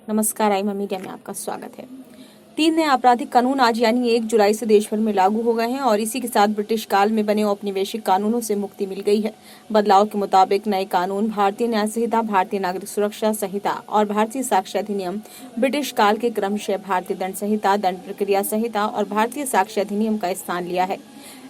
नमस्कार, आई मीडिया में आपका स्वागत है। 3 नए आपराधिक कानून आज यानी 1 जुलाई से देश भर में लागू हो गए हैं और इसी के साथ ब्रिटिश काल में बने औपनिवेशिक कानूनों से मुक्ति मिल गई है। बदलाव के मुताबिक नए कानून भारतीय न्याय संहिता, भारतीय नागरिक सुरक्षा संहिता और भारतीय साक्ष्य अधिनियम ब्रिटिश काल के क्रमशः भारतीय दंड संहिता, दंड प्रक्रिया संहिता और भारतीय साक्ष्य अधिनियम का स्थान लिया है।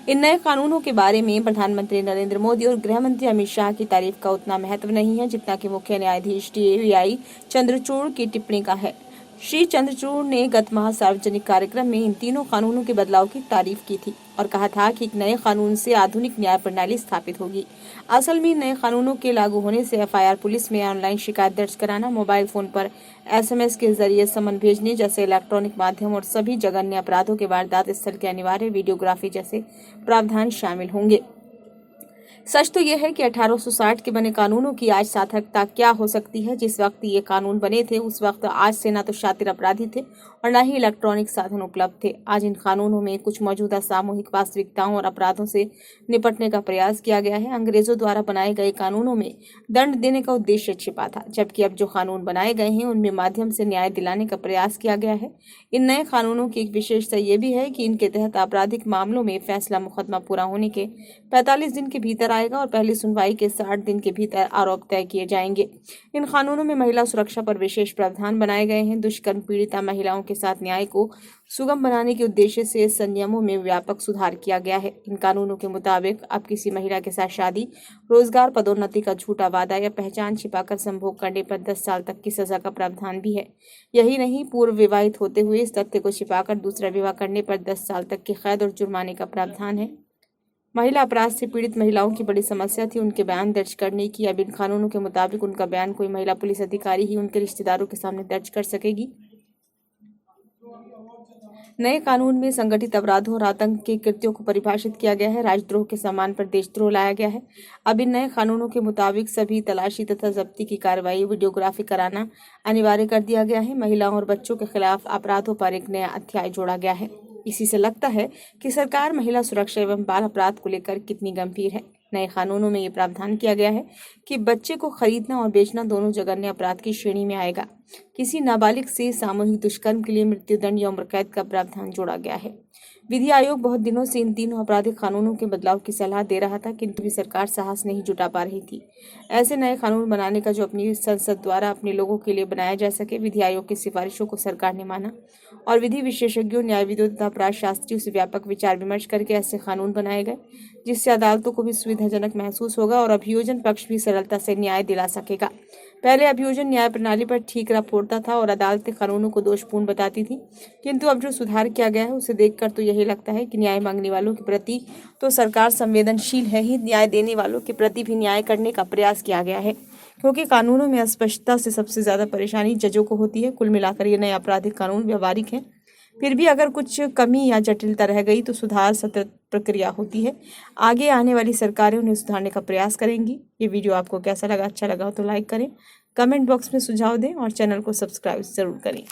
इन नए कानूनों के बारे में प्रधानमंत्री नरेंद्र मोदी और गृह मंत्री अमित शाह की तारीफ का उतना महत्व नहीं है जितना कि मुख्य न्यायाधीश DY चंद्रचूड़ की टिप्पणी का है। श्री चंद्रचूड़ ने गत माह सार्वजनिक कार्यक्रम में इन तीनों कानूनों के बदलाव की तारीफ की थी और कहा था कि एक नए कानून से आधुनिक न्याय प्रणाली स्थापित होगी। असल में नए कानूनों के लागू होने से FIR पुलिस में ऑनलाइन शिकायत दर्ज कराना, मोबाइल फोन पर SMS के जरिए समन भेजने जैसे इलेक्ट्रॉनिक माध्यम और सभी जघन्य अपराधों के वारदात स्थल के अनिवार्य वीडियोग्राफी जैसे प्रावधान शामिल होंगे। सच तो यह है कि 1860 के बने कानूनों की आज सार्थकता क्या हो सकती है। जिस वक्त ये कानून बने थे उस वक्त आज से न तो शातिर अपराधी थे और न ही इलेक्ट्रॉनिक साधन उपलब्ध थे। आज इन कानूनों में कुछ मौजूदा सामूहिक वास्तविकताओं और अपराधों से निपटने का प्रयास किया गया है। अंग्रेजों द्वारा बनाए गए कानूनों में दंड देने का उद्देश्य छिपा था, जबकि अब जो कानून बनाए गए हैं उनमें माध्यम से न्याय दिलाने का प्रयास किया गया है। इन नए कानूनों की एक विशेषता ये भी है कि इनके तहत आपराधिक मामलों में फैसला मुकदमा पूरा होने के 45 दिन के भीतर आएगा और पहली सुनवाई के 60 दिन के भीतर आरोप तय किए जाएंगे। इन कानूनों में महिला सुरक्षा पर विशेष प्रावधान बनाए गए हैं। दुष्कर्म पीड़िता महिलाओं के साथ न्याय को सुगम बनाने के उद्देश्य से संयमों में व्यापक सुधार किया गया है। इन कानूनों के मुताबिक अब किसी महिला के साथ शादी, रोजगार, पदोन्नति का झूठा वादा या पहचान छिपाकर संभोग करने पर 10 साल तक की सजा का प्रावधान भी है। यही नहीं, पूर्व विवाहित होते हुए इस तथ्य को छिपाकर दूसरा विवाह करने पर 10 साल तक की कैद और जुर्माने का प्रावधान है। महिला अपराध से पीड़ित महिलाओं की बड़ी समस्या थी उनके बयान दर्ज करने की। अब इन कानूनों के मुताबिक उनका बयान कोई महिला पुलिस अधिकारी ही उनके रिश्तेदारों के सामने दर्ज कर सकेगी। नए कानून में संगठित अपराधों और आतंक के कृत्यों को परिभाषित किया गया है। राजद्रोह के सम्मान पर देशद्रोह लाया गया है। अब इन नए कानूनों के मुताबिक सभी तलाशी तथा जब्ती की कार्रवाई वीडियोग्राफी कराना अनिवार्य कर दिया गया है। महिलाओं और बच्चों के खिलाफ अपराधों पर एक नया अध्याय जोड़ा गया है। इसी से लगता है कि सरकार महिला सुरक्षा एवं बाल अपराध को लेकर कितनी गंभीर है। नए कानूनों में ये प्रावधान किया गया है कि बच्चे को खरीदना और बेचना दोनों जघन्य अपराध की श्रेणी में आएगा। किसी नाबालिग से सामूहिक दुष्कर्म के लिए मृत्युदंड या उम्र कैद का प्रावधान जोड़ा गया है। विधि आयोग बहुत दिनों से इन तीनों आपराधिक कानूनों के बदलाव की सलाह दे रहा था, किंतु भी सरकार साहस नहीं जुटा पा रही थी। ऐसे नए कानून बनाने का जो अपनी संसद द्वारा अपने लोगों के लिए बनाया जा सके। विधि आयोग की सिफारिशों को सरकार ने माना और विधि विशेषज्ञों, न्यायविदों तथा अपराध शास्त्रियों से व्यापक विचार विमर्श करके ऐसे कानून बनाए गए जिससे अदालतों को भी सुविधाजनक महसूस होगा और अभियोजन पक्ष भी सरलता से न्याय दिला सकेगा। पहले अभियोजन न्याय प्रणाली पर ठीकरा फोड़ता था और अदालतें कानूनों को दोषपूर्ण बताती थी, किंतु अब जो सुधार किया गया है उसे देखकर तो यही लगता है कि न्याय मांगने वालों के प्रति तो सरकार संवेदनशील है ही, न्याय देने वालों के प्रति भी न्याय करने का प्रयास किया गया है। क्योंकि कानूनों में अस्पष्टता से सबसे ज्यादा परेशानी जजों को होती है। कुल मिलाकर ये नए आपराधिक कानून व्यवहारिक हैं। फिर भी अगर कुछ कमी या जटिलता रह गई तो सुधार सतत प्रक्रिया होती है। आगे आने वाली सरकारें उन्हें सुधारने का प्रयास करेंगी। ये वीडियो आपको कैसा लगा? अच्छा लगा हो तो लाइक करें, कमेंट बॉक्स में सुझाव दें और चैनल को सब्सक्राइब जरूर करें।